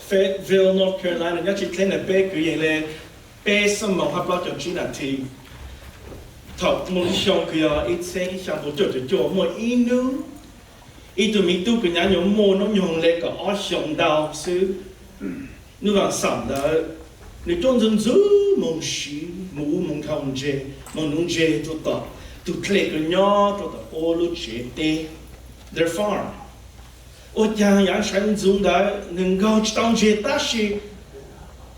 Fayetteville, North Carolina, nhớ chỉ thấy là bé cứ vậy là bé sớm mong hấp lót cho chỉ là thì thọ một xong cứ ít xe ít xong một chỗ một ít nữa ít tụi mình tu cái nhà nhóm mô nó nhung lên cả ở xong đào xứ nếu mà sắm đó nếu trong dân dữ mong xí mong thằng dê mong nung dê cho tao tụi kle cái nhỏ cho tao ô lú chế tê their farm ô cha nhà sản dụng đó nên gạo tao dê ta xí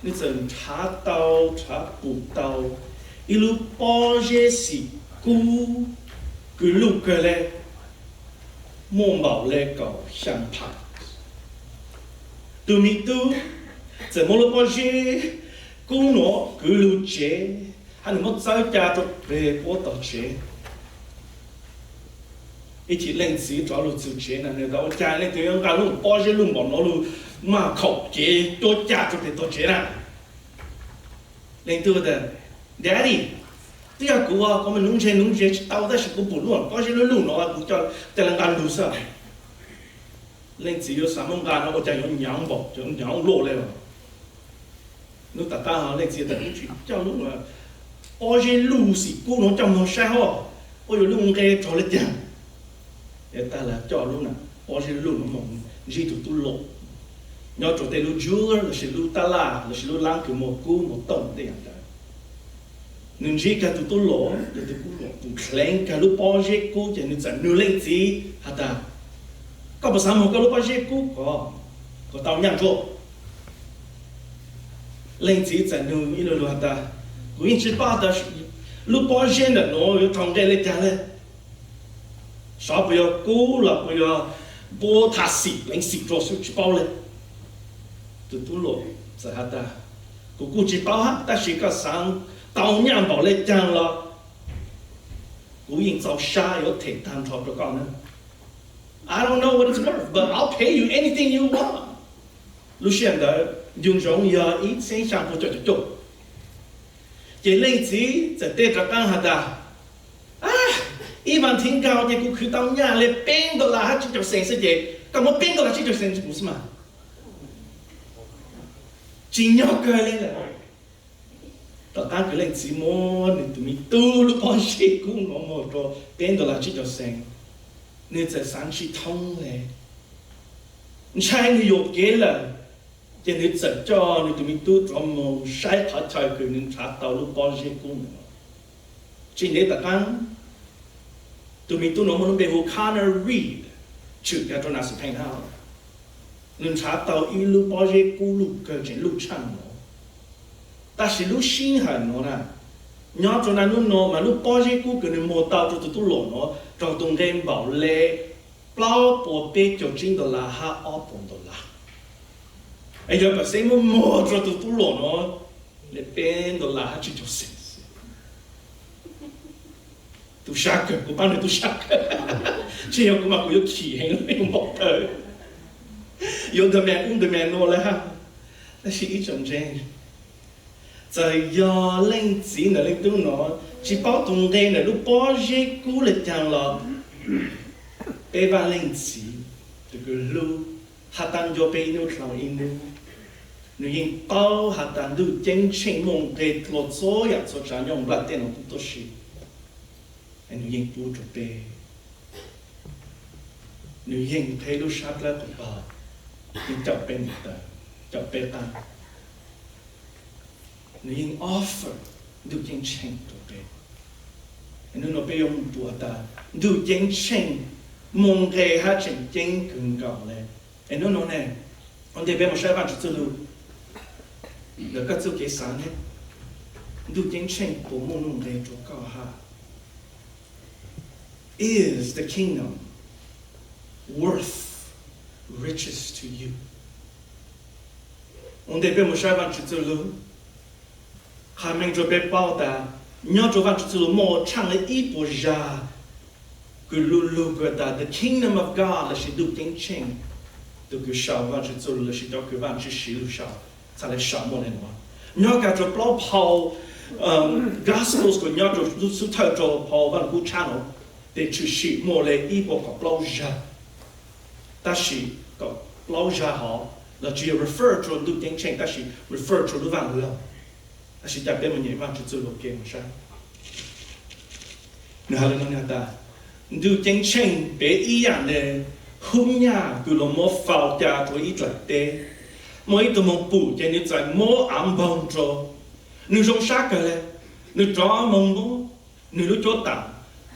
nên dân trả tao trả bù tao ilu bỏ dê xí cú cứ lúc cái này mong bảo lệ cầu相拍tụi mình tu怎么了bỏ dê cú nó cứ lúc chế hắn mất giáo cha cho về bỏ tao chế ít chỉ lên sĩ cho lúc chịu chế này người ta cha lên tiếng cả lúc bỏ dê lúc bỏ nó lúc mà khẩu chế cho cha cho để tao chế này lên tu đó daddy tuy là cú có mình nung chế tao đã sẽ cú bù luôn có些路nó cú choแต่ละการ路上lên chỉ有三梦干nó có chạy有nhang bỏ有nhang lộ lên nó tất cả họ lên chỉ tận chỉ cho lúc mà có些路是cú nó trong nó sao ho có有路cái cho lên chẳng để ta là cho lúc nào có些路nó mong gì tụi tu lộ nhau chỗ tây lu jewel là sự lu ta là sự lu lang cứ một cú một tổng tiền đó nên chỉ cả tụi lỗ để tụi lỗ tụi khen cả lúc bao giờ cú chỉ nên dẫn nửa lên gì hả ta có bao giờ một cái lúc bao giờ cú có tao nhang chỗ lên gì dẫn nửa ít luôn hả ta cú in chỉ ba đó lúc bao giờ là nó có thằng đây lên trả lên sao bây giờ cú là bây giờ bố thà xịt lên xịt rồi chỉ bao lên tụi lỗ sẽ hả ta cú chỉ bao hả ta chỉ có sáng tao nhang bảo lên trang là cú yên giàu xa có thể tham thọ cho con nữa I don't know what it's worth but I'll pay you anything you want lúc hiện đó dùng giống giờ ít sinh sang của chỗ chỉ lên gì sẽ tết ra căng hả ta ít bạn thiên cao thì cú cứ tao nhang lên bên đó là chỉ cho sen sẽ gì còn một bên đó là chỉ cho sen không mà chỉ nhau cười lên là tất cả cái lên chỉ muốn nên tụi mình tu lúc bao giờ cũng có một chỗ bên đó là chỉ cho sen nên sẽ sáng chỉ thông này sai người dục kế là cho nên sẽ cho nên tụi mình tu trong một sai thật trời cứ nên trả tàu lúc bao giờ cũng chỉ để tất cả tụi mình tu nó muốn bị hồ khana read chữ cái trong nào sẽ thành hao nên trả tàu ít lúc bao giờ cũng lúc cái chuyện lúc chăng ta chỉ lúc sinh hẳn nó nè nhớ cho nên nó mà lúc bao giờ cũng cần một tàu cho tụi lỗ nó trong tung game bảo lệ bao bộ bê cho chính đó là ha ở bốn đó là ấy giờ bác sĩ một cho tụi lỗ nó lệ bên đó là ha chỉ cho sinh tụi sắc của bạn này tụi sắc chỉ có mà có khí hay nó một thời有的面诺了哈那是一种人在要领子那领导呢，只包动人那路包些股来讲了，被把领子这个路，哈当就被牛上一路，你因包哈当路真正梦给做做呀做这样把电脑都是，你因不准备，你因陪路杀了个吧，你就被你的，就被当。nên offer được danh tranh tổ bê nên nó bây ông bùa ta được danh tranh mong ghê hát tranh danh cưng gạo lên nên nó này ông đây bây một sai bạn cho lưu được các cái sáng hết được danh tranh của mong ghê cho cao ha is the kingdom worth riches to you ông đây bây một sai bạn cho lưu khai minh cho bé bao ta nhớ cho văn chữ mô chẳng là ít bộ ra cứ lu lu của ta the kingdom of God là sẽ được chính chính từ cái sao văn chữ là sẽ được cái văn chữ xí lu sao sao lại sao mô này mà nhớ cả cho bao Paul gospels của nhớ cho sự thật cho Paul văn cú channel để chữ xí mô lại ít bộ có bao ra ta xí có bao ra họ là chỉ refer cho lúc tiếng Anh, ta chỉ refer cho lúc vàng lâu, ta chỉ tập bên mình nhảy vàng cho lúc kia mà sao? Nữa là nó ta, lúc tiếng Anh bé ý dạng này, hôm nhà cứ lo mua phao cha thôi ít là tê, mỗi tụi mong bù cho nên phải mua ám bông cho, nếu trong sát cái này, nếu cho mong bông, nếu lúc cho tạm,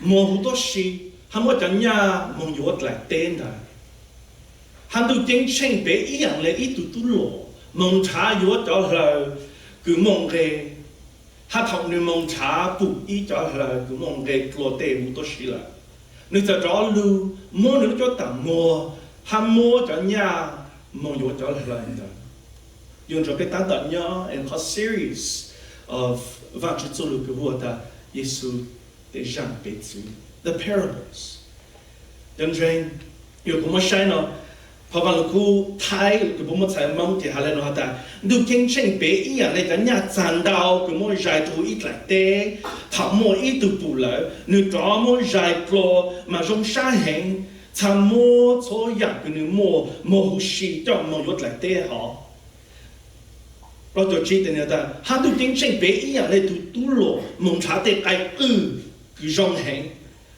mua hút tốt xí, ham mua chân nhà mong yếu lại tên này. Hắn tu tiếng Anh bé ý dạng này ít tu lộ, mong trả yếu cho là cứ mong cái, hắn học nên mong trả bù ý cho là cứ mong cái lo tê hút tốt xí là. Nếu ta rõ lưu, mua nếu cho tạm mua, ham mua cho nhà, mua yếu cho là gì? Dùng cho cái tăng tận nhớ, and a series of vạn chữ số lưu cái hùa ta, Giêsu để giảng bế chữ, the parables. Dân trên, yêu cũng mất sai nó, họ vào lúc thái cái bố mất sai mong thì hà lên nó ta,ดูkinh tranh bế ý à, này cả nhà chán đau, cái mỗi giải thu ít lại tê, thảo mỗi ít từ bù lỡ, nếu đó mỗi giải clo mà trong sa hành, tham mua số dạng cái nếu mua hữu sĩ cho mua yếu lại tê họ. Rồi tôi chỉ tên là ta, hắnดูkinh tranh bế ý à, này tu lộ, mong trả tê cái cái trong hành.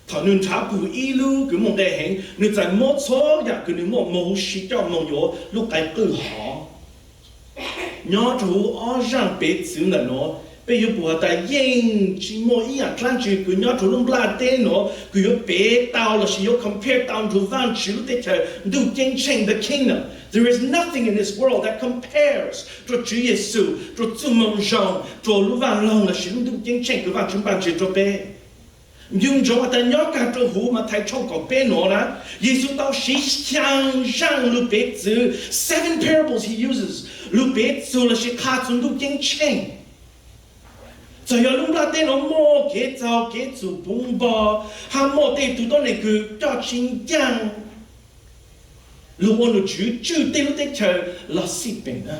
Thọ nên trả bù ý lưu cái mong đại hành, nên tại mỗi số dạng cái nếu mua sĩ cho mong yếu lúc cái họ. Nhớ chú ở rằng bế chữ là nó, bây giờ bùa tại yên chỉ mua ý ảnh khăn chữ cứ nhớ chú lúc là tên nó, cứ yếu bế tao là chỉ yếu compare tao chú vang chữ lúc tế trời, đủ kinh tranh the kingdom. There is nothing in this world that compares cho Chúa Giêsu, cho chú mong rong, cho lúc vang lòng là chỉ lúc đủ kinh tranh cứ vang chúng bạn chỉ cho bế. Nhưng cho ta nhớ cả cho hú mà thầy trong có bế nó là, Giêsu tao chỉ chẳng rằng lúc bế chữ, 7 parables he uses. Lúc bế chữ là chỉ khá chung lúc kinh tranh. Cho yếu lúc là tên nó mô kế cháu kế chữ bông bò, hà mô tên tụi tôi này cứ cho chính chăng. Lúc ôn nó chữ tên lúc tên chờ là xịp bình á.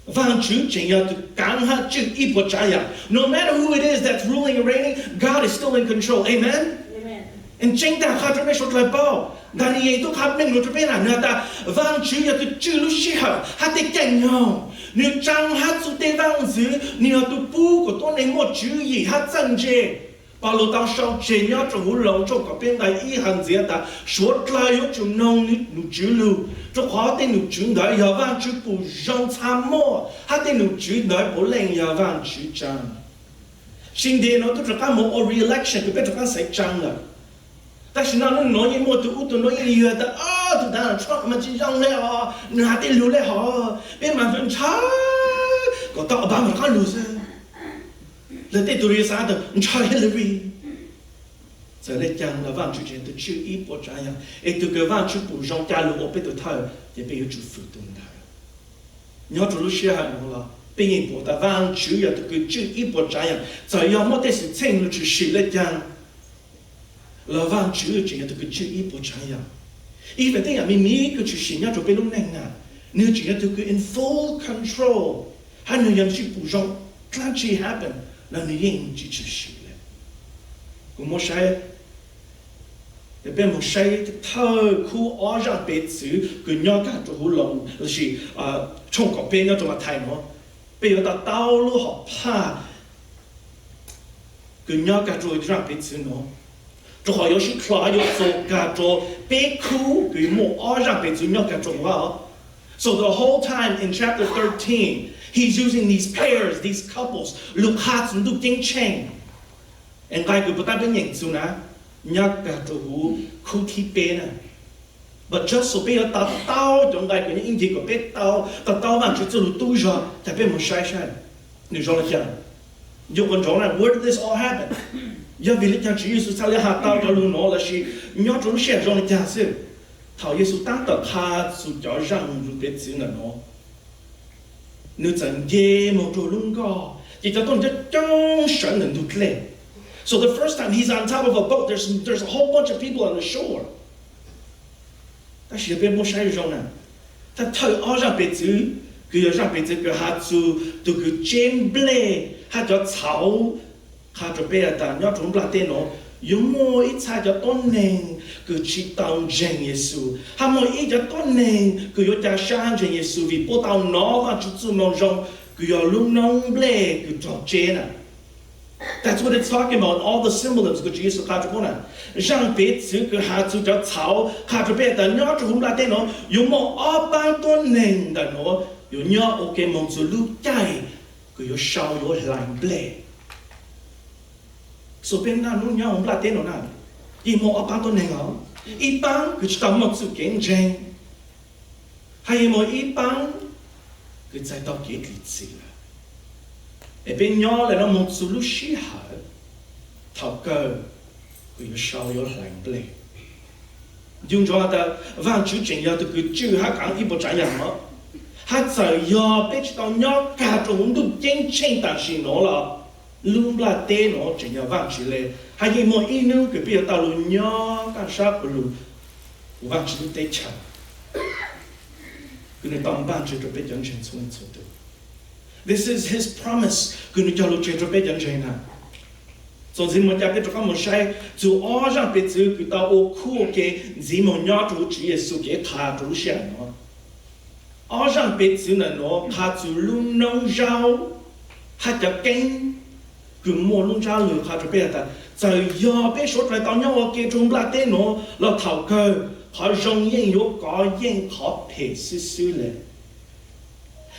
Vang chữ chính là tụi càng hát chữ ít bộ trái à. No matter who it is that's ruling and reigning, God is still in control. Amen? Amen. And chính ta khá cho mấy sốt lại bao. Daniel tôi khá mình nó cho biết là nữa ta vang chữ là tụi chữ lúc xí hở, hát tên cảnh nhau. Nếu chẳng hát số tên vang dữ, nếu tụi bố của tôi này một chữ gì hát chân chê. Bà lô tao sau chế nhớ cho hữu lòng cho có bên này ý hành dễ ta suốt lại yếu chung nông nụ chữ lưu. Cho khó tên nụ chữ nói giờ vang chữ bù rong tham mô. Hát tên nụ chữ nói bố lên giờ vang chữ chăng. Xin đề nó tôi cho các mô re-election tôi biết cho các sẽ chăng là. Ta xin nó nói như một tụi út tụi nói như ta tụi ta là chót mà chỉ rong lẽ họ. Nửa hạt tên lưu lẽ họ. Bên mà vẫn chá. Có tao bà mà khá lưu xe. Lần tới tụi xã được cho Hillary. Giờ đây chẳng là vang chữ chuyện từ chữ ý bộ trái à. Et từ cái vang chữ bù rong cha lưu ở bên tụi thầy thì bây giờ chữ phụ tụi thầy. Nhớ tụi lúc xưa hành là bây giờ bộ ta vang chữ là từ cái chữ ý bộ trái à. Giờ yêu mất cái sự tranh lưu chữ sĩ lấy chẳng là vang chữ chuyện từ cái chữ ý bộ trái à. Ý về thế là mình cái chữ sĩ nhớ tụi bên lúc này nè. Nếu chuyện từ cái in full control, hay là những chữ bù rong can't chỉ happen. Là người yên chỉ chữ sĩ lệ. Cũng một sai, để bên một sai thơ khu ở rằng bế chữ, cứ nhớ cả cho hữu lòng là chỉ trong có bên nhớ cho mà thay nó. Bây giờ ta tao lúc họ pa, cứ nhớ cả cho rằng bế chữ nó. Cho họ yếu sĩ khá yếu số cả cho bế khu, cứ một ở rằng bế chữ nhớ cả cho họ. So the whole time in chapter 13, he's using these pairs, these couples. Look hats and look ding cheng. And like we put that in yang suna, nyak ka to hu khu thi pe na. But just so be a tao don't like when you indicate a bit tao man chu zu tu ja, ta be mo shai shai. Ni jo la kya. You kon jo na where did this all happen? Ya vi le kya chi su sa le ha tao jo lu no la shi, nyo jo she jo la kya se. Thảo Giêsu tăng tờ tha su cho rằng lu biết chữ là nó. Nếu chẳng dễ một chỗ lung co, thì cho tôi rất trong sẵn lần đục lên. So the first time he's on top of a boat, there's a whole bunch of people on the shore. Ta chỉ biết một sai rồi nè. Ta thở ở ra biết chữ, cứ ra biết chữ cứ hát chữ, từ cứ chém ble, hát cho cháu, hát cho bé ta nhớ chúng là tên nó, yung mo ít xa cho tôn nền cứ chỉ tao dành Giêsu ham mo ít cho tôn nền cứ yo cha sang dành Giêsu vì bố tao nó và chút chút mong rong cứ yo lung nong ble cứ trò chế nè. That's what it's talking about, all the symbolisms của Chúa Giêsu khai cho con nè. Rằng biết sự cứ hạ chú cho cháu khai cho biết là nhớ cho hôm nay tên nó yung mo ở ban tôn nền là nó yo nhớ ok mong chú lúc chạy cứ yo sao yo lạnh ble. So bên nào nó nhau ông là tên nó nào, ý mô ở ban tôn này ngó, ý ban cứ chỉ tao một sự kiến tranh, hay mô ý ban cứ chạy tao kiến lịch sử là, bên nhau là nó một sự lúc xí hở, thảo cơ cứ yêu sao yêu lạnh ble, dùng cho ta vang chữ trình yêu từ cứ chữ hát càng ít bộ trái nhàng mà, hát giờ yêu bên chỉ tao nhau cả trong muốn được kiến tranh但是nó là luôn là tên nó chỉ nhờ vang chỉ lệ hay gì mọi ý nữa cái bây giờ tao luôn nhớ các sát luôn vang chỉ tên chậm cái này tao ban chỉ cho biết dẫn chuyện xuống xuống được. This is his promise cái này cho lúc chỉ cho biết dẫn chuyện nào so gì mà cha biết cho các một sai dù ở trong biết chữ cái tao ô khu cái gì mà nhớ chủ chỉ Giêsu cái thà chủ xem nó ở trong biết chữ này nó thà chủ luôn nông rau hay cho kinh cứ mua luôn ra lừa khai cho biết là giờ do biết số lại tao nhau ok trong là tên nó là thảo cơ họ dùng yên yếu có yên khó thể sư lệ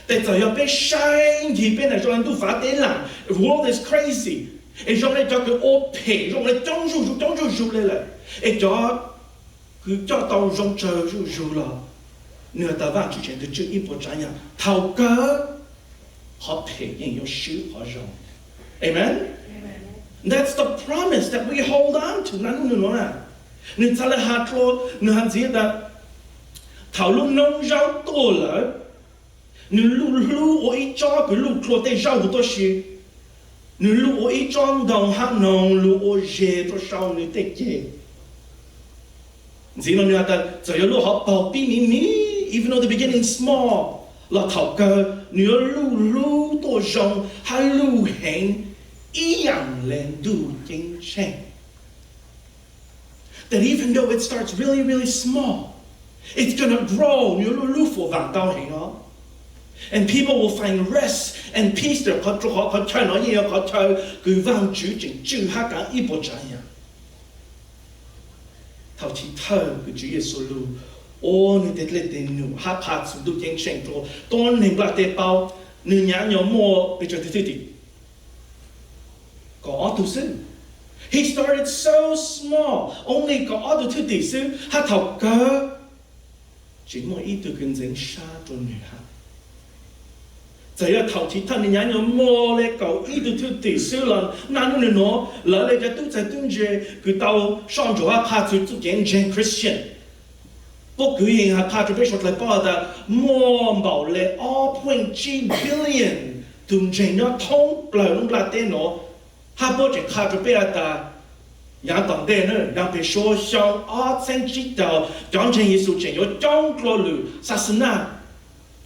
แต่giờ do biết sai thì bên này cho anh tu phá tên là world is crazy et trong này cho cái ô thể trong này trong rủ lên lại et cho cứ cho tao trong chờ rủ là nửa tao vang chỉ chuyện từ chữ ít bộ trái nhà thảo cơ họ thể yên yếu sứ họ dùng. Amen? That's the promise that we hold on to. Nên ta là hạt lô, nên hạt gì đó thảo lúc nông rau tổ lỡ nên lưu ở ít cho cái lưu lô tê rau của tôi xí nên lưu ở ít cho đồng hạt nông lưu ở dê cho sau nên tê dê gì nó ta giờ lưu họ bảo bí mí even though the beginning small là thảo cơ nếu lưu tổ rong hay lưu hành ý yang lên đủ chính xác. That even though it starts really, really small, it's gonna grow. And people will find rest and peace there. He started so small, only có được thứ tỷ sư hát thảo cơ chỉ một ít từ gần đến xa cho người hát. Giờ là thảo thị thân nhà nhau mua lấy cầu ít từ thứ tỷ sư là nãy nó lỡ lấy cái tu giải tu dễ cứ tao sang chỗ hát tu tu kiến gen Christian. Bố cứ hiện hát cho biết nói lại bao giờ mua bảo lấy 2.3 billion tụm gen nó thông lời nó là tên nó ha bố chỉ khai cho biết là nhà tổng đề nữa đang bị số xong ở trên chỉ đạo trong trên Giêsu trên có trong lối lối Sasana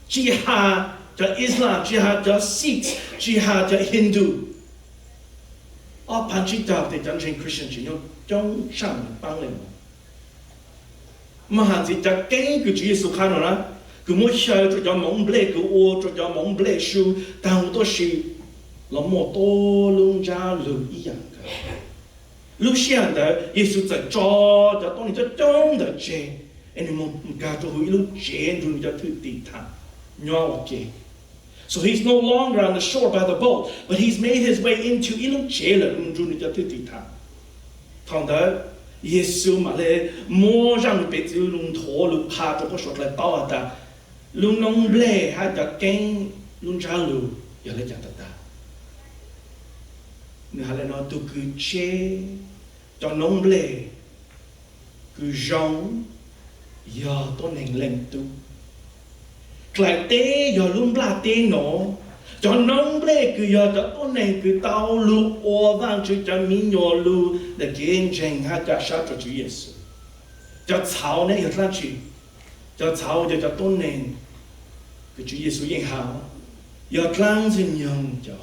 Jihad cho Islam Jihad cho Sikh Jihad cho Hindu ở pan chỉ đạo thì trong trên Christian chỉ có trong sang bang lên mà hàng gì cho cái Chúa Giêsu khai nó là cứ mỗi giờ cho mong ble cứ ô cho mong ble su tao tôi si là một tô lung ra lười ý dạng cả lúc xưa đó Giêsuจะจอจะต้องจะจ้องจะเจอันนี้มันการจะหุยลูกเจนรุ่นจะถือตีทางย่อเจ so he's no longer on the shore by the boat but he's made his way into อีลูกเจเลยรุ่นจะถือตีทางทางนั้น耶稣มาเลยมัวจังไปจื้อลุงโถลุงพาตัวก็สดเลยเป้าแต่ลุงน้องเบลให้จะเก่งลุงจ้าลูอย่าเลยจัดตาngười Hà nói tôi cứ chế cho nông lệ cứ giống giờ tôi nên lên tu lại té giờ luôn là té nó cho nông lệ cứ giờ cho tôi nên cứ tao lu ô vang chữ cho mình nhỏ lu để kiến tranh hay cho sao cho Chúa Giêsu cho cháu này giờ là gì cho cháu cho tôi nên cái Chúa Giêsu yên hảo giờ lang dinh nhung cho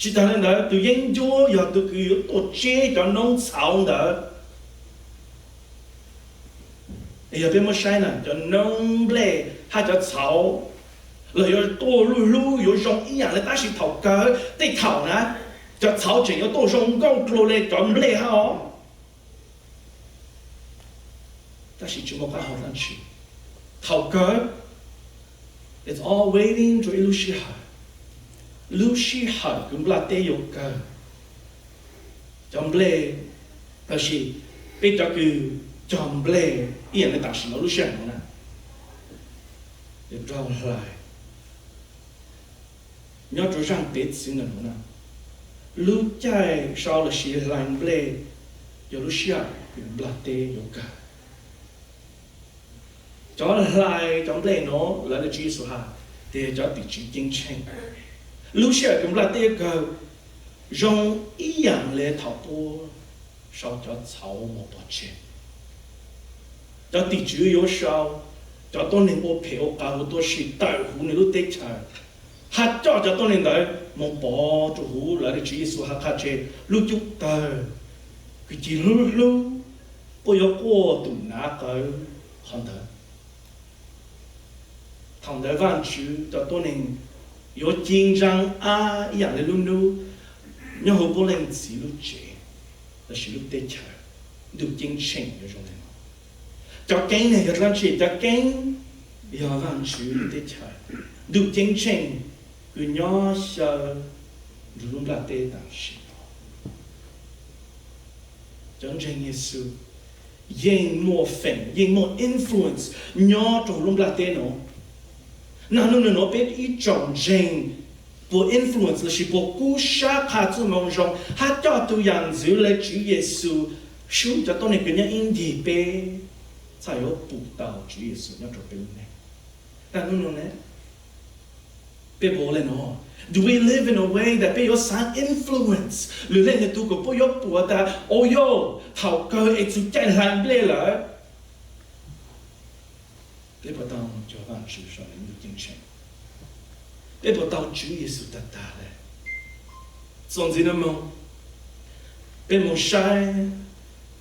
chỉ ta nên đó từ dân chúa giờ từ cái tổ chế cho nông sản đó giờ bên một sai nè cho nông lệ hay cho sáu rồi giờ tổ lu giờ dùng ý dạng là ta chỉ thầu cơ để thầu nè cho sáu chỉ có tổ dùng công cụ lệ cho lệ hao ta chỉ chúng ta học làm gì thầu cơ it's all waiting cho Lucia Lucia cũng là tế dục cơ trong lệ ta chỉ biết cho cứ trong lệ ý là ta chỉ nói Lucia nữa để trao lại nhớ cho rằng biết xin nữa nè lúc chạy sau là chỉ làm lệ giờ Lucia cũng là tế dục cơ cho lại trong lệ nó là cái chỉ số ha để cho bị chỉ kinh tranh Lucia cũng là tế cơ dùng ý dạng lệ thảo bố sau cho cháu một tổ chức cho tỷ chủ yếu sau cho tôi nên ô phê ô cao tôi sĩ đại hú nên lúc tết trời hát cho tôi nên đấy một bỏ cho hú là cái chỉ số hát hát chế lúc chút tờ cái chỉ lúc bây giờ qua tụi ná cái không thể thằng đấy văn chữ cho tôi nên有紧张啊一样的路路，然后不能自路接，那是路得车，路精神有种的。就经呢有陣時就經有陣時路得車，路精神佢nhỏ小路唔拉得當時。真正耶穌，因莫分，因莫 influence，nhỏ就路唔拉得喏。那nó biết ý trọng trình của influence là chỉ bộ cú sa khá chú mong rong hát cho tụi yang giữ lấy Chúa Giêsu xuống cho tôi này cứ nhớ in gì bê sai ở bù tàu Chúa Giêsu nhớ cho bê này ta nó nè bê bố lên nó do we live in a way that bê có sáng influence lừa lên tụi có bố yếu bùa ta ô yo thảo cơ ấy chú chạy lại bê lại để bắt đầu cho bạn chịu sợ những điều chính xác để bắt đầu Chúa Giêsu ta ta đấy xong gì nữa mong bên một sai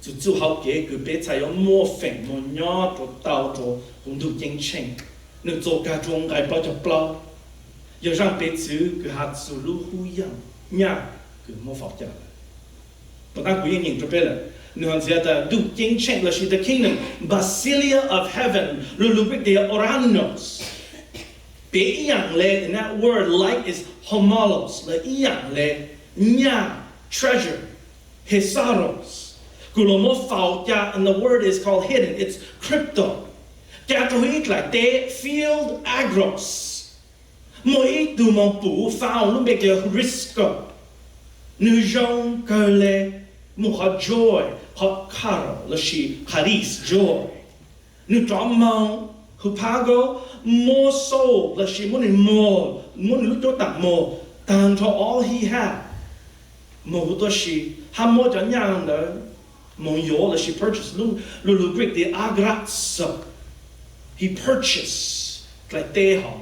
chú chú học kế cứ biết phải có mua phèn mua nhỏ cho tàu cho cũng được chính xác nếu做家中爱包就包要让彼此cứ hạt sự lưu hu yang nhà cứ mua phật giáo bắt đầu quý nhìn cho biết là Nuhan siya do king cheng la shi the kingdom basilia of heaven lulubik de oranos be iyang le in that word like is homolos la iyang le nya treasure hisaros kulomo fautia and the word is called hidden it's crypto katohit like de field agros moi du mon pu found lu be ke risco nu jong que le mu ha joy ha caro la shi charis joy nu trom mong hupago more soul la shi mun lu to tak mo tan cho all he had mo to shi ha mo cho nyang de mo yo la shi purchase lu greek the agrats he purchased like they ha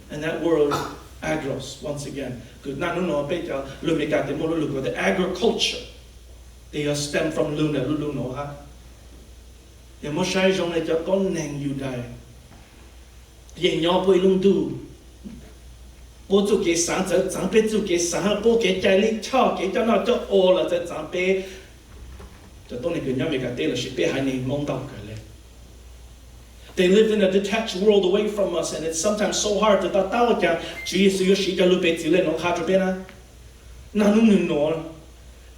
and that word agros once again good na no be cho lu me ka te mo lu ko the agriculture they are stem from luna no ha ya mo sai jong le cho con neng yu dai ye nyo pui lung tu bố chủ kế sáng giờ长辈主kế sáng bố kế trái lý cho kế cho nó cho ô là cho长辈cho tôi này cứ nhớ về cái tên là sĩ bé hai này mong đau cái lên. They live in a detached world away from us, and it's sometimes so hard to tao cho Chúa Giêsu sĩ cho lúc bé chỉ lên nó khá cho bé na, na lúc nương nó,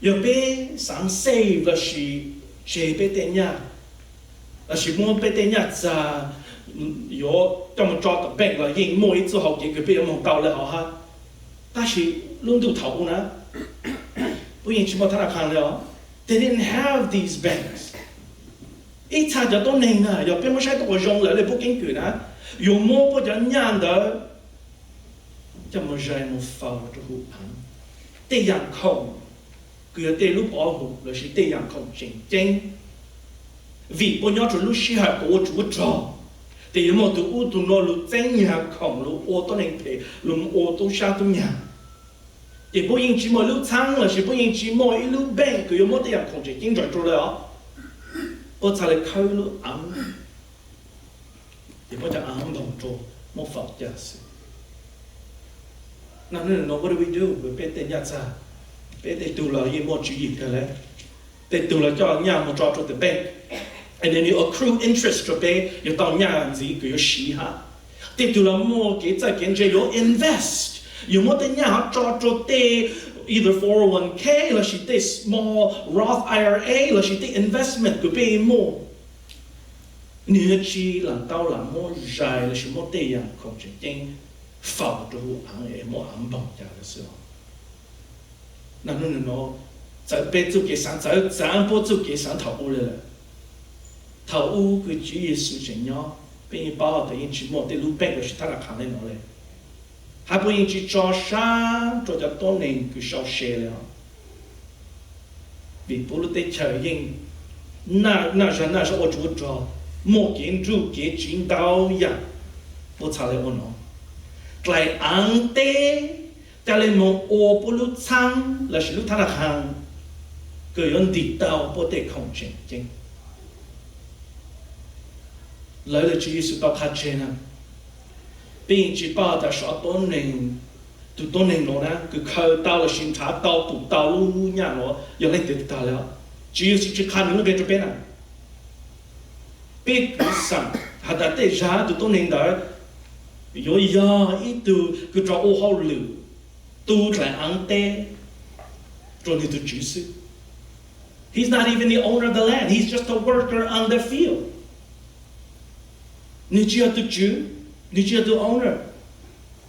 giờ bé sáng save là sĩ chế bé tên nhà, là sĩ muốn bé tên nhà za 有这么抓的病了，因某一次好几个别人梦到了好哈，但是轮到头呢，不因什么他那看了 ，they didn't have these banks， 一查就都能啊，有别么晒多用了，你不根据呢，有么不讲样的，这么热么发这个盘，这样空，佢哋路保護，就是這樣空正正，vì bao nhiêu chỗ lúc xí hạt của chủ trò thì một tụ u tụ nó lúc chân nhà khổng lúc ô tô này thì lúc ô tô sao tụ nhà 也不应只摸路长了，是不应只摸一路病，佢有冇得人控制经常做了，我才嚟靠路暗，也不就暗同做，冇法子事。那你know what do we do？ 會俾啲日子，俾啲到啦，要冇注意嘅咧，俾到啦就nhà冇抓住啲病。And then you accrue interest 就俾要到nhà子佢要試下，啲到啦冇幾隻經濟要 invest。有冇得nhà抓住啲 either 401k 或是啲 small Roth IRA 或是啲 investment 佢俾冇，你去難道啦冇債或是冇啲人控制經否到硬嘢冇硬綁架嘅時候，那你攞就俾做計算就賺波做計算投屋嚟啦，投屋佢主要事情咯，俾包對應住冇啲路病或是他嚟看你攞嚟。还不应去招商，做叫多年去烧些了。比不如得承认，那是我做着，莫建筑给领导呀，我查了我喏，来安的，但来莫我不如仓，那是路他的行，个人地道不得控制经，来了至于是到看见呢。并且把它说多年，都多年了呢，佢靠到了审查到不到路呀咯，要来得到了，只有是去看你那这边啊，别个上，还得得啥都多年的，有呀一度佢找我好路，都来安得，做你都知识。He's not even the owner of the land. He's just a worker on the field. 你只要都知。你只要做 owner，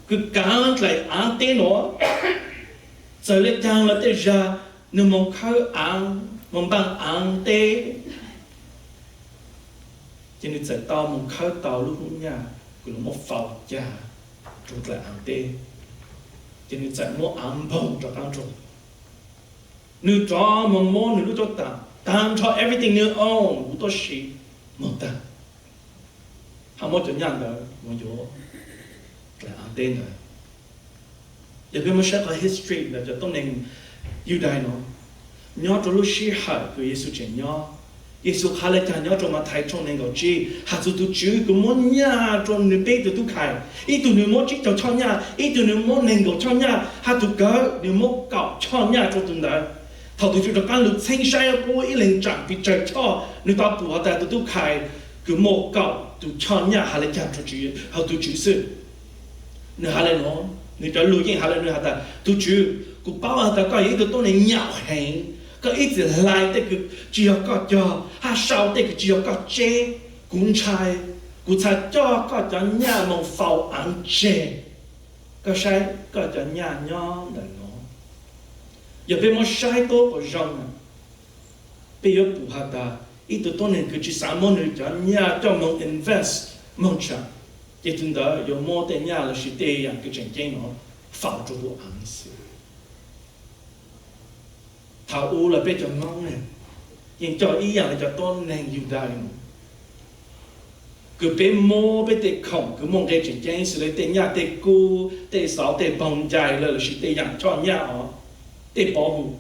佢揀嚟硬啲攞，就你揀啦啲嘢，你冇靠硬，冇幫硬啲，今日就到冇靠到路呀，佢冇否呀，做嚟硬啲，今日就冇硬碰就咁做，你做冇冇你都做當做 everything you own， 好多事冇得。他冇怎样的，我有来安定的。也俾我寫個 history 嘅，就當年猶太人，你做路西海個耶穌講你，耶穌下來講你做乜太重能夠知，下做都知個乜嘢做你背的都開，一度你冇知就創嘢，一度你冇能夠創嘢，下做搞你冇搞創嘢做點嚟，頭度就講路清晒一波一零長比最錯，你到步下大都都開，佢冇搞。都創業下來講出去，好都就是，你下來喏，你在錄音下來你下來，都就個包下來個一個多年鳥興，個一直來的個只要個叫，他燒的個只要個借，公差叫個叫鳥冇放安借，個曬個叫鳥鳥的喏，也俾我曬多個人啊，俾我補下來。Itu tonen que ci siamo nel giorno dobbiamo invest molto e tunda io molte gnala città che c'è che no fa tutto anzi ta u la pe cho ngon ne yin cho yi yang cho tonen yu dai no que pe mo pe te khong que mon ke chen chen se le te nya te ku te sao te bong jai le città yang cho nya te bo bu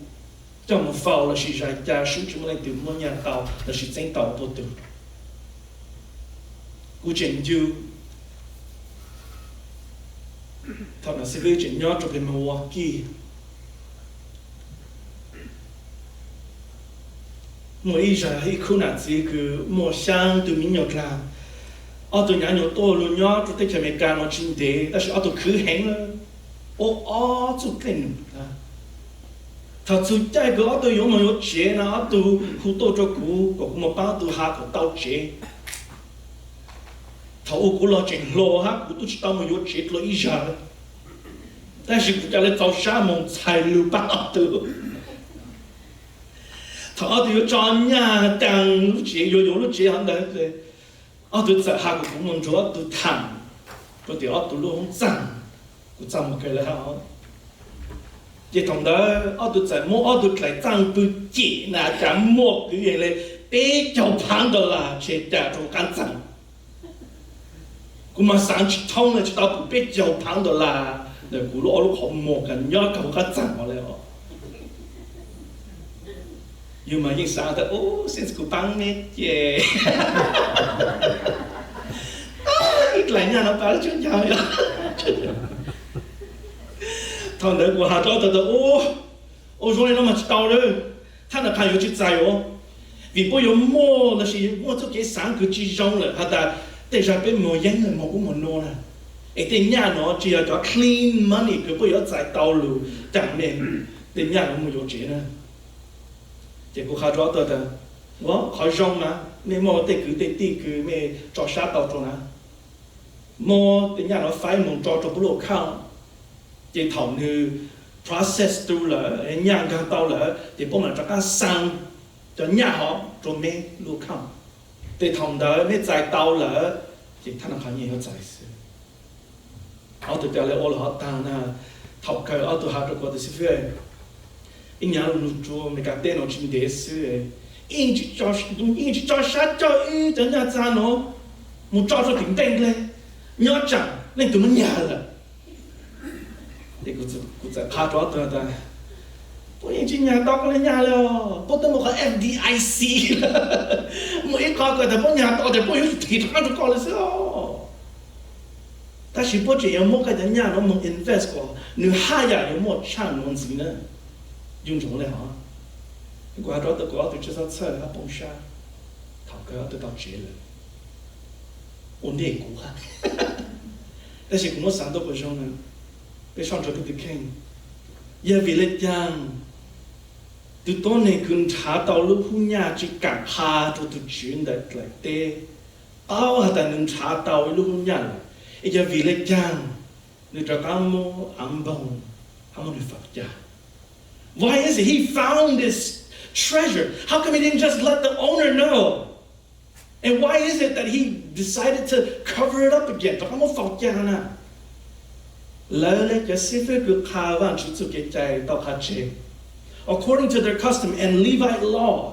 trong một phao là sự giải trả sự chúng mình từ một nhà tàu là sự tranh tàu tốt từ cú chuyện như thật là sẽ gây chuyện nhỏ cho cái mùa kỳ mùa ý ra hay khu nào gì cứ mùa sang từ mình nhọc làm ở từ nhà nhọc to luôn nhỏ cho tới cái mấy cái nó chính thế但是ở từ cứ hẹn là ô chút cái nữa他出在个都有没有钱啊？都好多咗股，个么帮都下个刀钱。他我股老钱老哈，股都知道没有钱了一下了。但是股家来找啥么财路把都，他都有赚呀，当路钱有路钱很难的，都在下个股门做都谈，都得都路很涨，股涨么开了哈。chỉ thằng đó ở tụi giải mua ở tụi lại tăng tụi chỉ là chẳng mua cái gì này bé cháu phán đó là chế trả trong căn chẳng cũng mà sáng chỉ thông là chỉ tao tụi bé cháu phán đó là để cú lỗ họ một cái nhớ cầu cái chẳng mà lại nhưng mà những sáng thì ô xin cú tăng nè chè ít lại nhà nó bảo chút nhau vậy thằng đấy của hà cho tôi ô rồi nó mà đau rồi他的朋友去在哦vì bây giờ mua là gì mua cho cái sáng cứ chỉ rong là hà ta để ra bên mua yên là mua cũng mua nô nè ấy thì nhà nó chỉ là cho clean money cứ bây giờ tại tàu lù chẳng nên thì nhà nó mua nhiều tiền nè chỉ có khai rõ tôi ta đó khỏi rong mà nên mua thì cứ mẹ cho sát tàu cho nè mua thì nhà nó phải muốn cho bút lô không chỉ thầu như process tu là nhà cái tàu là thì bọn mình cho các sang cho nhà họ cho mẹ lô không thì thầu đó mẹ tại tàu là chỉ thằng nào nhiều giải sự họ tự trả lời ô là họ tăng na học cái họ tự học được qua từ sư phụ in nhà luôn cho mấy cái tên nó chỉ để sư in chỉ cho sát cho in cho nhà cha nó một cho顶tên lên nhớ chẳng nên tụi nó nhà là thì cũng sẽ khá rõ tôi ta bố in chỉ nhà đó có lên nhà rồi bố tôi một cái FDIC một ít coi cái bố nhà đó thì bố yêu thì thằng nó coi là sao但是不只要某个人家那么 invest 过，你还要有么长东西呢？用中了哈，你挂着的挂就知道车他崩下，头个都到绝了，我内股哈，但是我想到不中呢，被上车都得看，也为了讲，就当年跟查到路户nhà chỉ cả hà cho tụi chuyện đấy lại tê, bao hà ta nên查到路户nhà bây giờ vì lấy chàng người ta có mua ăn bông ăn một phật cha why is it he found this treasure how come he didn't just let the owner know and why is it that he decided to cover it up again ta có một phật cha nè lỡ lấy cái sư phụ cứ khá vang chú chú cái trái tao khá chế according to their custom and Levite law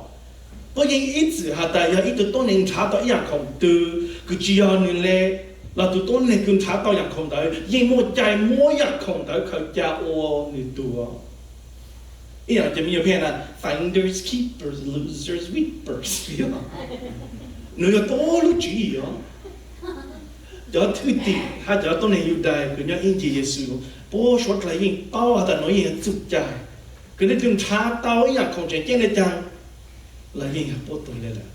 bởi vì ít sự hạt tại ít từ tôn nên trả tớiอย่างของtừ cứ chỉ ở nơi lệ là tụi tôi này cũng trả taoอย่างkhông tới, nhưng một trái muaอย่างkhông tớiเขาจะโอ้ในตัวอีอย่างจะมีอยู่เพียงนั้น finders keepers losers weepers เนื้อโตรู้จี๋อจะถือตีถ้าจะต้องในอยู่ได้คืออย่างอินจีเยซูโป้ชดอะไรยิ่งเต้าแต่น้อยยิ่งจุดใจคือในถึงช้าเต้าอย่างของเจ๊ในจังแล้วยิ่งโป้ตัวเลยแหละ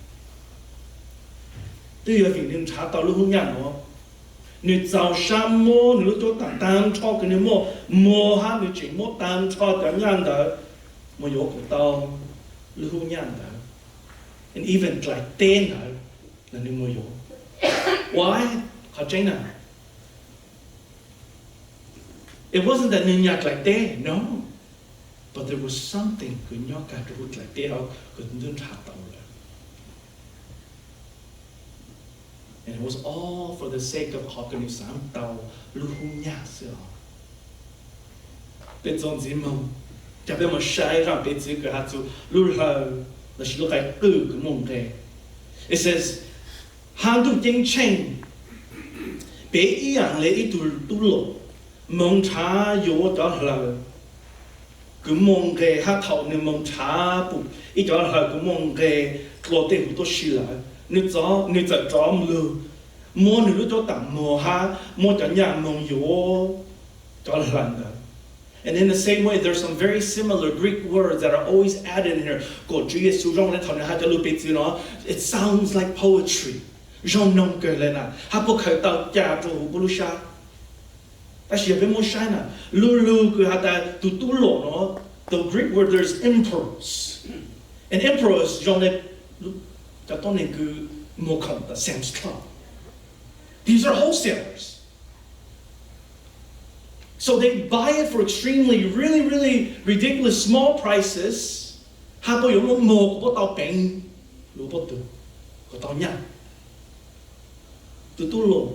ตัวอย่างถึงช้าเต้ารู้หุ่นอย่างเนาะ你早上摸，你都单操给你摸哈，你只摸单操怎样的，没有不到路样的，and even like 颠的，那你没有 ，why？ 好真的 ，it wasn't that 你要 like 颠 ，no，but there was something 佢要搞到 like 颠後，佢都查到了。And it was all for the sake of họ cần sáng tạo lưu hung nhạc xưa. Bên trong gì mong, chắc bên mà sai ra bên dưới cái hạt chú lưu hờ là chỉ lúc cái cử cái mong cái. It says, hàng tu chính tranh, bé ý ảnh lấy ý tu lộ, mong trả yếu cho là cái mong cái hạt thảo nên mong trả bụng, ý cho là cái mong cái lộ tế của tôi xí lại. Nếu cho mưa mua nếu cho tặng mua ha mua cho nhà mong yếu cho là đó. And in the same way, there's some very similar Greek words that are always added in here. Cổ Chúa Giêsu trong này thằng này cho lưu biết gì nó. It sounds like poetry. Trong nông cờ lên à. Ha bộ khởi tạo trả cho hữu bố sa. Ta chỉ biết mua sai nè. Lưu cứ ha ta tu lộ nó. The Greek word there's emperors. And emperors trong này cho tôi này cứ mua khẩn tại Sam's Club. These are wholesalers. So they buy it for extremely, really ridiculous small prices. Ha bao nhiêu mua của tao bèn, lúa bao nhiêu của tao nhặt. Từ tu lộ,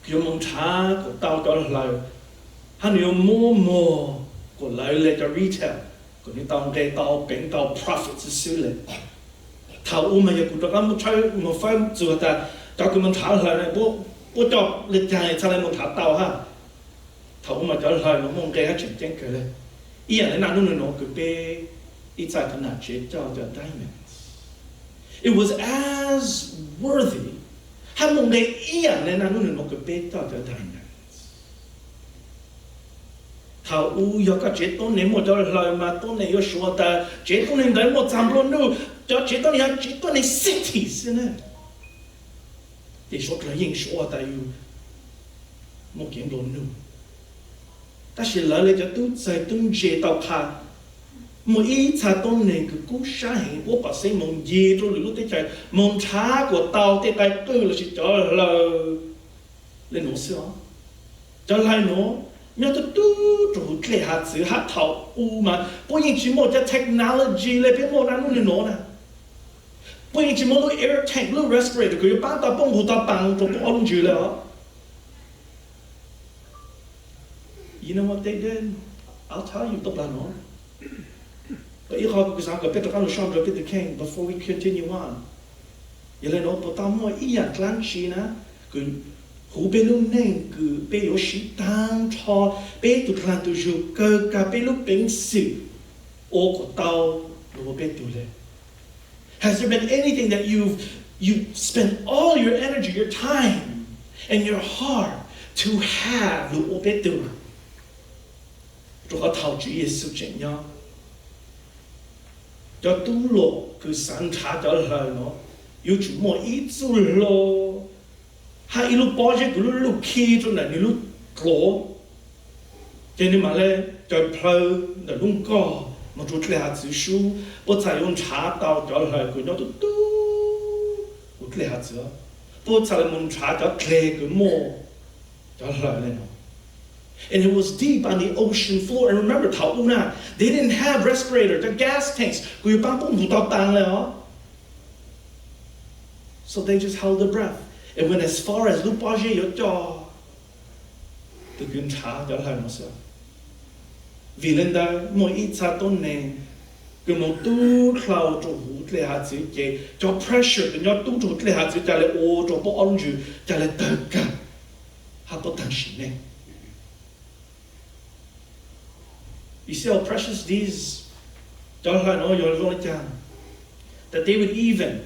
kiểu mong trả của tao cho lại. Ha nếu mua của lại lên cho retail, của những tao cái tao bèn tao profit xíu lên. Thảo mà giờ cũng có một phải做的，叫佢们查来呢，不叫你讲查来冇查到哈， thầu mà trở lại nó mong cái chuyện chén cái này ý là nó nó cứ bé ít tại cái nào chế cho diamonds it was as worthy hay mong cái ý là nó cứ bé cho diamonds thầu giờ cái chế tôn này một trở lại mà tôn này có số ta chế tôn này đấy một trăm luôn nữa cho chế tôn này cities nữa thì số cái những số ta yêu một kiện luôn nữa ta sẽ lấy lại cho tôi giải tung chế tàu khá một ít cha tôn này cứ cố sáng hình của bà sĩ mong gì cho lúc tới chạy mong trả của tàu tới tay tư là sẽ trở lại lên nó xưa trở lại nó nhớ tôi tu cái hạt sự hạt thảo u mà bây giờ chỉ một cái technology lấy biết một anh luôn nó nè bây giờ chỉ một cái air tank lúc respirator cứ bán ta bông hồ ta bằng cho bọn ông chịu了 You know what they did? I'll tell you tập nó but you have because I'm going to go show you the king before we continue on you know but ta mua ý à clan chi na cứ hú bên lúc này cứ bên có sĩ tăng cho bên tụt lan tụt dù cơ cả bên lúc bên sự ô của tao đồ bên tụt lên has there been anything that you spend all your energy your time and your heart to have đồ bên tụt rồi họ thảo Chúa Giêsu chuyện nhau cho tu lộ cứ sáng trả trở lại nó yêu chủ mỗi ít tu lộ hai lúc bỏ ra cứ lúc khi cho này lúc cổ cho nên mà lên cho pleu là lúc co mà chú chơi hạt chữ số bố thầy用茶道trở lại cứ nó tu bố chơi hạt chữ bố thầy muốn茶trở lại cứ mò trở lại lên and it was deep on the ocean floor. And remember, Tauna, they didn't have respirators, the gas tanks. So they just held their breath. It went as far as Lupaje Yojo. The Guncha, the Hanosa. Vilinda, Moita Tone, Gumotu, cloud, to Hutlehatsi, to pressure, the Yotu to Tlehatsi, Tale O, to Bonju, Tale Tanka, Hapotanshine. You see how precious these that they would even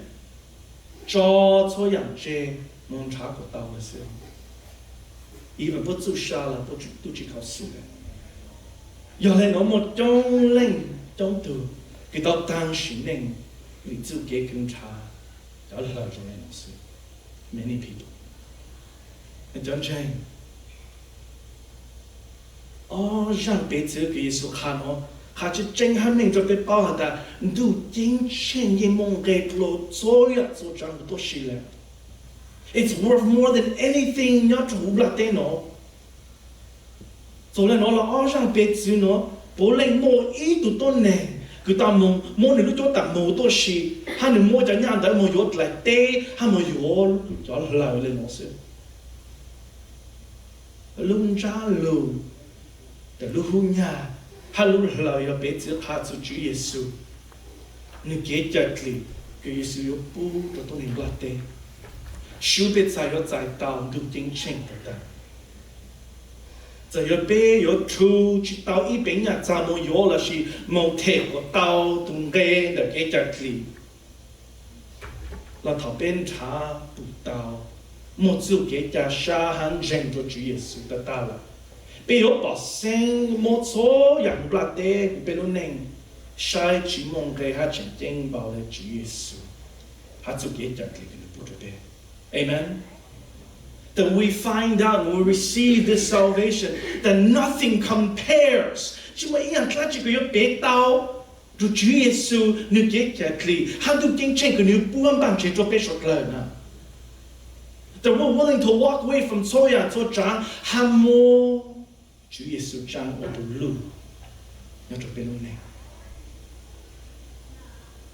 even put to shala, put to chikasuga. Yole no more don't ling, don't do. Get out down shining, we do get many people. And John Jane. Rằng bé chữ cái số khăn nó, khá chứ tranh hắn mình cho cái bao hạt ta, đủ chính trên cái mong cái lô xôi ạ, số chẳng có xí lệ. It's worth more than anything nhớ chủ là tên nó. Rồi nó là rằng bé chữ nó, bố lên mua ý tụ tôn này, cứ ta mong mua này lúc cho ta mua tôi xí, hắn này mua cho nhau ta mua yốt lại tê, hắn mua yốt cho lại lên nó xí. Lung ra lung. The Luhunya, Hallelujah, your beds of hearts of Jesus. Negate gently, because you pull the Tony Blatte. Shoot it side your side down, do things change for that. So your bay, your true, Chitao Ibing at Samo Yola, she mote or Tao, Tunge, the gate gently. La Taben Cha, Putao, Motsu Geta Shahan, Jento Jesus, the Tala. Bây giờ bỏ sinh một sốอย่างประเทศเป็นนู่นเองใช้ชีมงให้ฮัจเจงบ่าวเลย主耶稣ฮัจจุเกจักลิกันปุถุเบ Amen. That we find out when we receive this salvation that nothing compares. 只为一样คลาจิก有别刀ดู主耶稣นึกเกจักลิฮัจจุเกจักลินึกป้วนบางเจตัวเป็นสดเลยนะ That we're willing to walk away from โซยาโซจางฮัมโม主耶稣将我的路要做变路呢，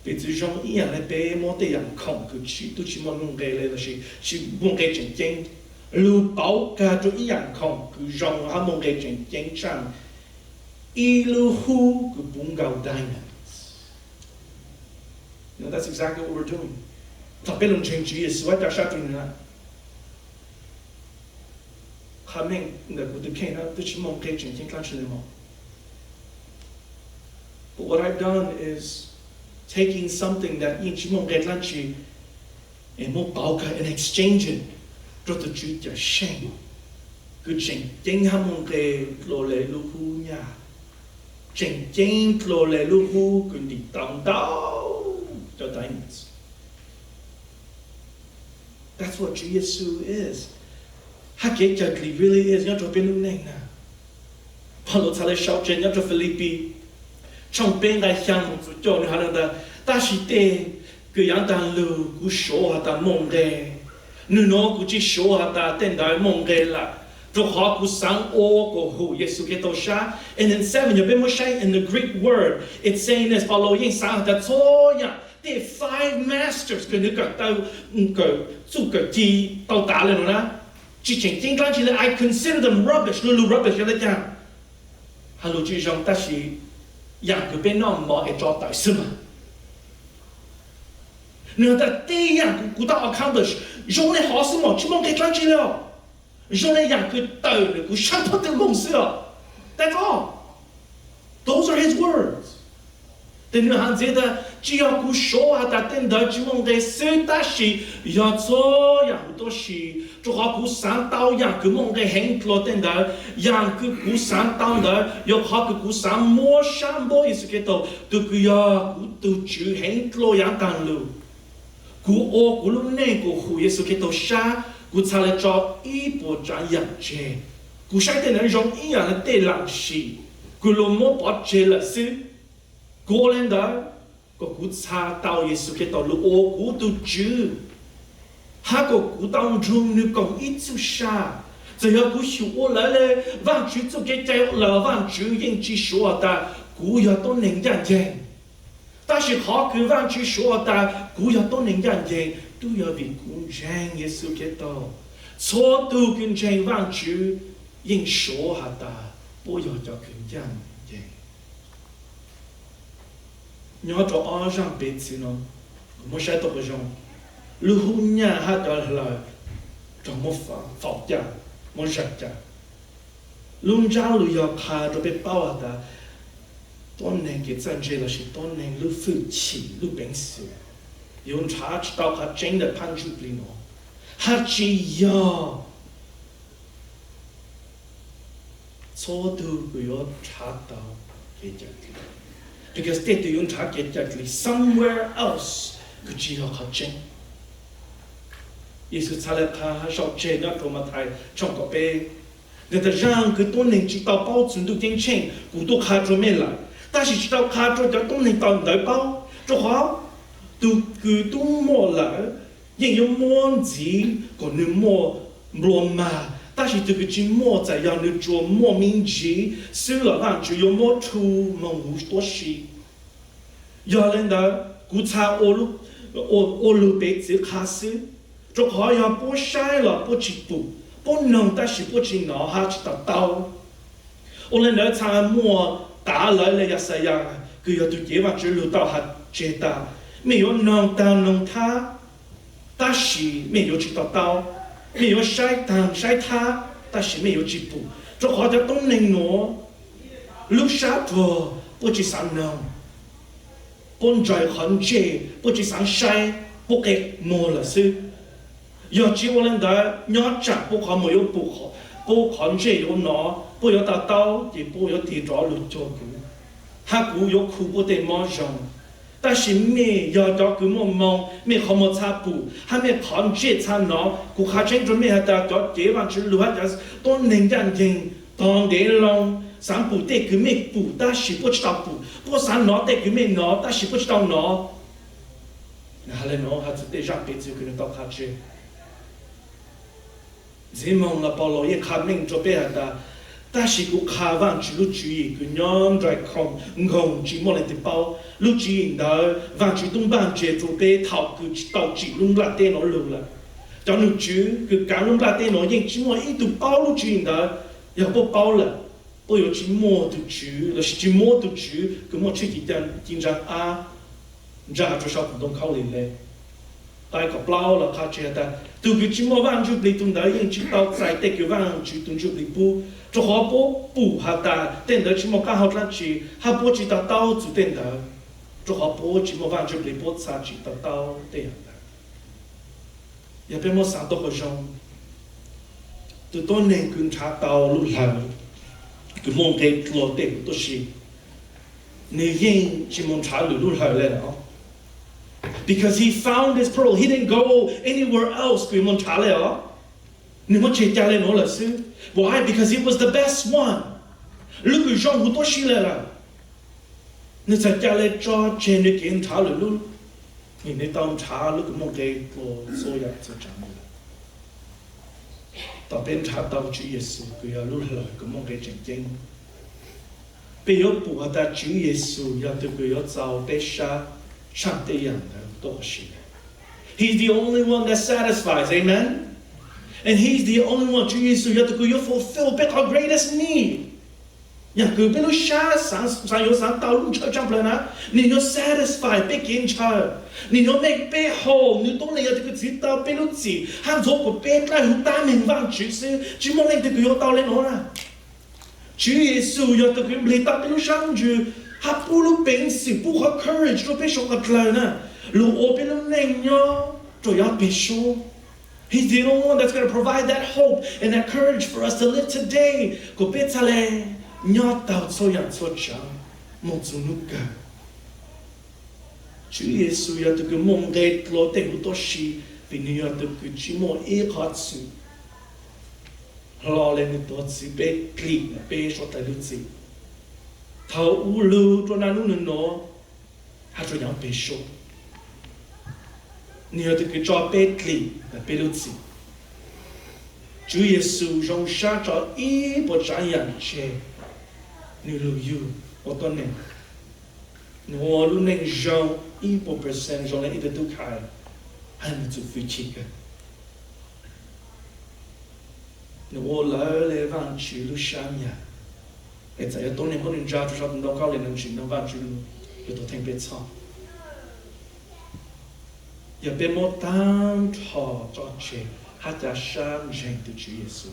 别只用一样来被莫得人抗拒去，都去莫弄给来就是去莫给正经，路包家做一样抗拒，让他莫给正经上，一路呼个bun高 diamonds。You know that's exactly what we're doing。他被弄成主耶稣，我打啥子呢？他们那个的片呢，都是梦给整天看出来吗？But what I've done is taking something that 因梦给看出，莫搞个 and exchange it， 做的主叫 shame， 个整天他梦给落来路虎呀，整天落来路虎跟你当道叫 diamonds。That's what 主耶稣 is。他给讲里 really is， 要做辩论呢。保罗才来小镇，要做菲律宾，从边来项目做教你还能的，但是的个样当路，古说下当梦的，你那古只说下当等待梦的啦。做好古上我个后，耶稣给到啥 ？And in 7， 有边么say in the Greek word， it's saying this， 保罗因上的错呀。There are 5 masters， 跟你讲到个做个字到达了呢。之前听讲起来 ，I consider them rubbish， 露露 rubbish 有得讲，哈露之上，但是样个边那么会做大事嘛？你看第样古到 accomplish， 用来好事嘛，只梦给讲起了，用来样个到了古上头的梦事了 ，That's all。Those are his words。但你看觉得只要古说啊，他等到只梦给事，但是要做样多事。做好古上刀样个梦给很多等到样个古上刀的，要好个古上摸上摸意思个到，都个要古都住很多样当路，古古路内个湖意思个到啥，古才来做一波这样子，古啥的人容易样的对浪西，古路摸把这了是，古人的个古查刀意思个到路古都住。他个古当中你讲一组啥？只要古说我来了，万主做给在了，万主应只说的，古要都能认真。但是好个万主说的，古要都能认真，都要为公正耶稣给到，错都跟正万主应说下的，不要叫跟认真。你要做安上彼此呢，我们谁都不用。路虎娘他到来，怎么放假？我日假。路家路要看都被包的，多年给挣钱了是多年路夫妻路本事，有查知道他真的判处里呢，他只要错都不要查到给家里，because 这都用查给家里 somewhere else， 可只要他真。耶稣才来看小钱要多么太唱个杯，那个让个多能知道保存都点钱，古都卡着没来，但是知道卡着就都能到来包，就好都个都莫来，也有莫子个你莫罗马，但是这个只莫在让你做莫名其死了让只有莫出莫无多事，要人的古查我路被子卡死。就好像不晒了，不去补，不能，但是不去拿哈去打刀。我们那场莫打来了也是样，佢要对地方之路到哈接打，没有能打能他，但是没有去打刀，没有晒打晒他，但是没有去补。就好像东能挪，路下多不去上能，本在很接不去上晒，不给摸了是。要只我们的要讲不好没有不好，不看这有拿，不要打刀，也不要地着路做股，他股有苦不得马上，但是没要到个么忙，没好么擦布，还没看这擦拿，股还真准备还到到地方之路还就是都能认真，当地浪上布得个没布，但是不知道布，不上拿得个没拿，但是不知道拿，那还来拿还是得让别子可能到他去。这梦了，保罗也看明着别的，但是古看完只路注意，个娘在看，只莫来的包，路注意的，完全东半截做别头个到只弄拉电脑路了，叫路注个刚弄拉电脑，因只莫一度包路注意的，要不包了，不有只莫的注，那是只莫的注，个莫去点紧张啊，你这还做少普通考虑嘞。cái có bao là khá chết ta từ cái chỉ mua vàng chụp lấy tung đó nhưng chỉ tao giải tệ cái vàng chỉ tung chụp lấy bu cho họ bố hạt ta tên đó chỉ mua cá hột là chỉ họ bố chỉ tao chủ tên đó cho họ bố chỉ mua vàng chụp lấy bố sa chỉ tao tên đóอย่าเป็นมอสังตัวกจงตัวต้นเนี่ยคุณชาตาวลุหลานคือมองเกตโลเต็มตัวชีเนี่ยยิ่งจิมองชาลุหลานเลยเนาะ because he found this pearl he didn't go anywhere else คือมองชาเลยเหรอเนี่ยมันเชื่อใจเลยเนาะล่ะสิ why because it was the best one ลูกคือจงหูตัวชีเลยล่ะเนี่ยจะใจเลยจ่อเชนเนี่ยเกณฑ์ชาลุ你那当茶如果梦给我所有就讲的，到边茶到主耶稣，佢要录下来个梦给正经。别有不好的主耶稣要对佢要找被杀上帝样的东西。He's the only one that satisfies, amen. And he's the only one 主耶稣要对佢要 fulfill our greatest need. 呀，佢俾你杀上有上道路车上不了呢，你要 satisfy 被检查，你要 make 被好，你当你要这个知道被你知，喊做个被来好大明白主是，只么你这个要道理好啦，主耶稣要这个你到被你上主，他不如本事不和 courage 都被说个来呢，如我被你能呀，就要被说。He's the only one that's going to provide that hope and that courage for us to live today. 個別出嚟。nhớ tao so yang so chang một số nụ cả Chúa Giêsu ya từ cái mong gây lo tên của tôi si vì như từ cái chỉ một ít hạt sự lo lên tôi chỉ bé kli bé số tài liệu gì thầu u lưu cho nên nó hay cho nhau bé số như từ cái cho bé kli bé lưu gì Chúa Giêsu trong sáng cho ít bộ trái yang che ni lu yu otone no lu neng jong i po percent jong le ite tu kai han tu fi chika no la le van chi lu shamya et ya ton ne mon ja tu shop no ka le nang chi no van chi lu to teng pe cha ya pe mo tan tho cho che ha ta sham jeng tu chi yesu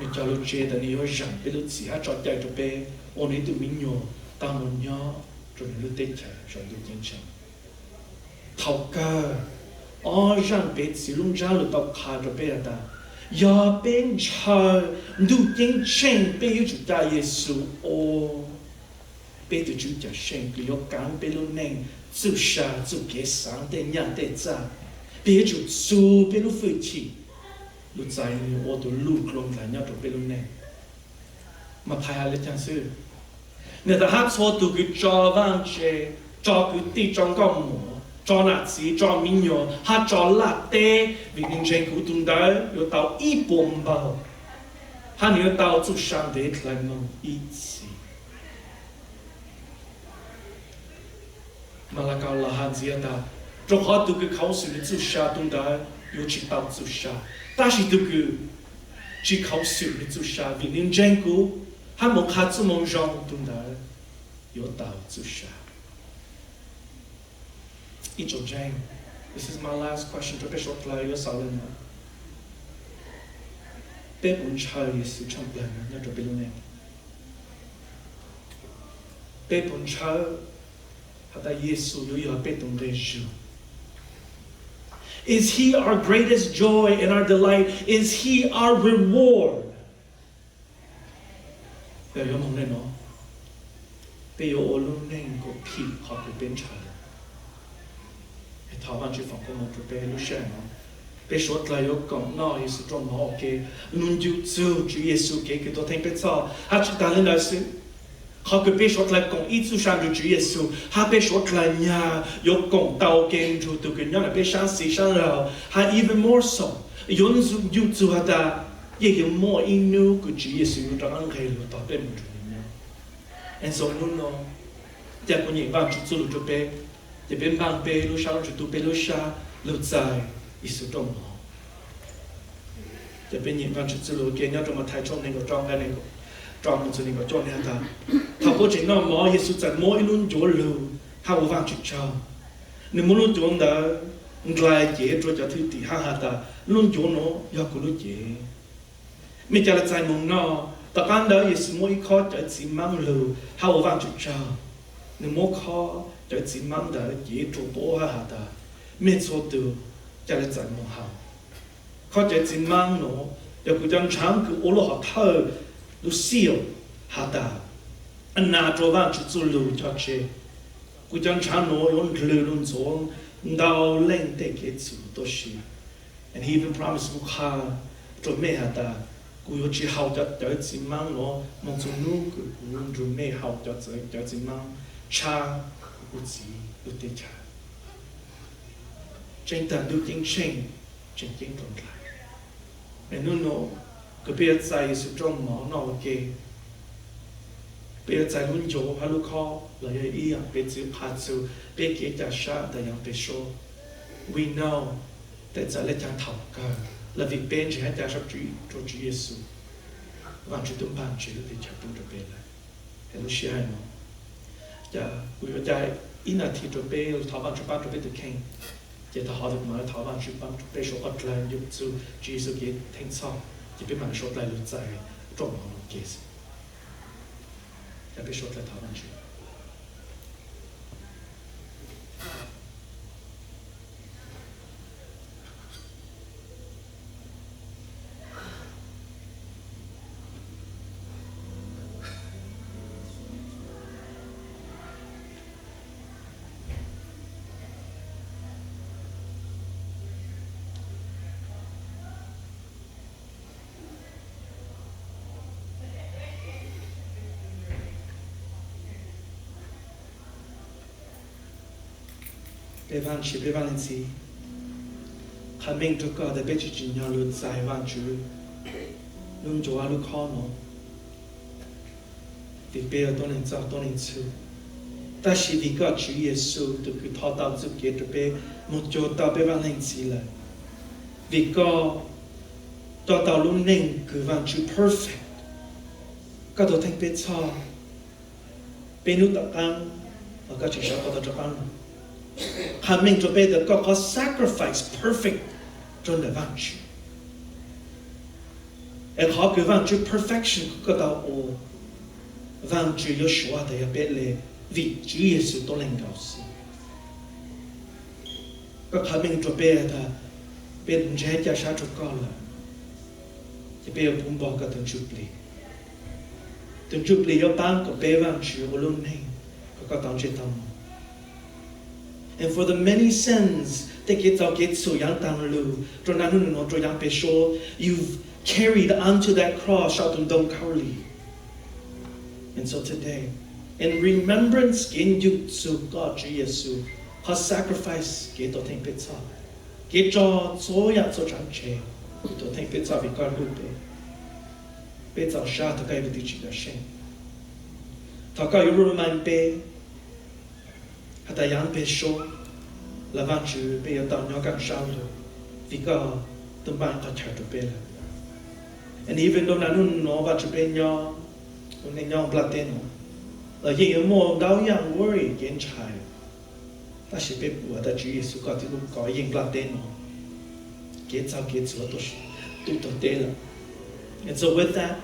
你叫你觉得你有人被你自下作ใจ就被我你都明了当我鸟就你得起上就坚强头个哦让被自弄家了到卡就被的要变成都坚强被有主大耶稣哦被的主家生个要刚被你能做啥做给上的样的咋别就做被你废弃ลูกใจโอ้ตัวลูกลงหลายอย่างตัวเป็นลูกแน่มาพายอะไรจังซื้อเนี่ยแต่ฮักโซตัวคือจอว่างเชจอคือตีจองก้มหมูจอหนักสีจอมิโยฮักจอลาเต้วิญญาณเจงกูตุนได้有到一bom吧ฮัก有到做上的来弄一起มาละกาลาฮันเสียตาจอฮักตัวคือเขาสื่อ做下ตุนได้有去到做下但是这个只靠手的做啥，为人坚固，还没看怎么让动的有到做啥。一种这样 ，This is my last question， 就别说出来有少人了。别本差也是成本了，那就别弄了。别本差，他的耶稣有要别动的事。Is he our greatest joy and our delight? Is he our reward? 有冇呢？被有我弄那个屁，好个变差了。台湾去访问我就被录下了。被说出来有讲，那也是装好嘅，侬就走主耶稣给佢多听别错，他去打人来是。好个被说出来讲，一组上就主耶稣，他被说出来呀，有讲到跟住都跟人被伤死伤了，还 even more so， 有人就做下的，也有 more in new 个主耶稣有当安开了，到被唔住呢。and so 侬咯，第二个人帮助做路就被，这边帮被路上就都被路下路在，意思中咯。这边人帮助做路，给人这么太重那个装在那个。装不住那个装那个，他不仅那毛也是在毛一轮做路，他无法去抄。你无论做的， lại chế cho thứ tỷ ha ta luôn chỗ nó do cô lúc chế mình cho là trái mong nó ta can đó Giêsu mỗi khó cho chỉ mang lù hao vang chút cha nếu mỗi khó cho chỉ mang đó chế cho bố ha ta mình số từ cho là trái mong hao khó cho chỉ mang nó giờ cô chẳng chẳng cứ ô lô họ thơ lu siêu ha ta anh na cho vang chút lù cho chế cô chẳng chẳng nó yon lù luôn xuống đào lên để kết thúc đó là and he even promised lúc ha cho mẹ ta cô yêu chỉ học cho chỉ mang nó mong cho nu cứ muốn cho mẹ học cho chỉ mang cha cô chỉ được thế cha trên tận được chính trên tồn tại nên nó cái bây giờ sự trong máu nó ok bây giờ luôn chỗ hay lúc khó là cái ý à bây giờ phát sự bây giờจะชาแต่ยังไปโช we know แต่จะเล่นทางถกกันlà vì bên chỉ hay ta sắp chú cho Chúa Giêsu và Chúa tung ban chỉ để chặt tung cho bên này cái lúc xưa nó giờ quý vị trai ít là thì cho bên thảo ban cho bên được khen giờ ta hỏi được mà thảo ban cho bên số ở lại giúp Chúa Giêsu cái thành sau chỉ bên mà số lại lụt dài trong lòng nó kia giờ bên số lại thảo ban cho bé van chỉ bé van gì khả mình cho cả để bé chỉ nhớ luôn dài van chú luôn cho luôn khó nó vì bé ở trong này trong này chú ta chỉ vì cái Chúa Giêsu từ cái thọ tạo dựng cái cho bé một chỗ tạo bé van hành gì là vì có tạo luôn nên cái van chú perfect cái đó thành bé cho bé nút tạo căng và cái chỉ sao có tạo căng khả mình cho bé được có sacrifice perfect trong đời vang chú em họ cứ vang chú perfection có tạo ô vang chú Yeshua để bé lệ vì Chúa Giêsu tôi lên cao sĩ có khả mình cho bé là bé đừng chạy ra sát cho con là thì bé cũng bỏ cả từng chụp lì ở ban của bé vang chú luôn này có tạo chế tâm. And for the many sins that get so young down lu, you've carried onto that cross out in Dong Kaoli. And so today, in remembrance, get you to God Jesus, her sacrifice get to think pizza, get your so ya so chanche, to think pizza vì con hụt pizza sha to cái vị trí đó xem, thọ cái yêu man pe hata yang pe show là van chữ bây giờ tao nhớ càng sao rồi vì có tụi bạn có chạy được bây giờ and even though nãy nó van chữ bây giờ nên nhau platen là gì ở mua đau yang worry kiến chạy ta chỉ biết bùa ta chỉ số có thì cũng có yên platen kiến sao kiến số tôi tê là and so with that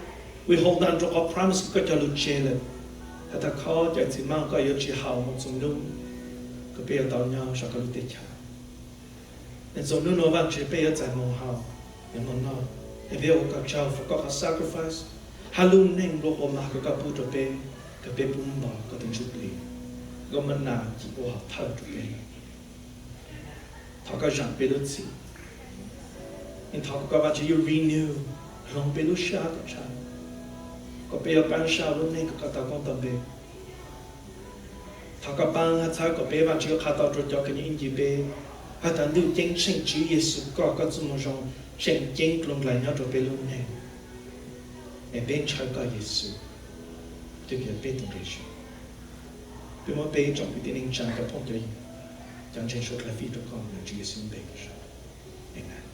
we hold on to our promise có cho lúc chơi là ta khó cho chỉ mang có yêu chỉ hào một số lúc cái bây giờ tao nhau sao có lúc tết chả nên số lúc nó vẫn chỉ bây giờ tại mong hào để mong nó để bây giờ các cháu phải có sacrifice halun nên lo hôm mà cái bút cho bé cái bé bún bò cái tiếng chút lì cái mình nào chỉ có học thở cho bé thọ cái rằng bé đôi gì nên thọ cái bạn chỉ renew lòng bé đôi xa cái cha có bé ở ban sao lúc này cái tao con tao bé thọ cái ban hay sao có bé bạn chỉ có khát tao cho cái những gì bé hay ta lưu chính sinh Chúa Giêsu có cái gì mà rong sinh chính luôn lại nhau cho bé lúc này em bên trái có Giêsu thì cái bên trong Giêsu vì mà bên trong cái tiếng Anh chẳng có phong cách chẳng trên số là phi được con là Chúa Giêsu bên Amen.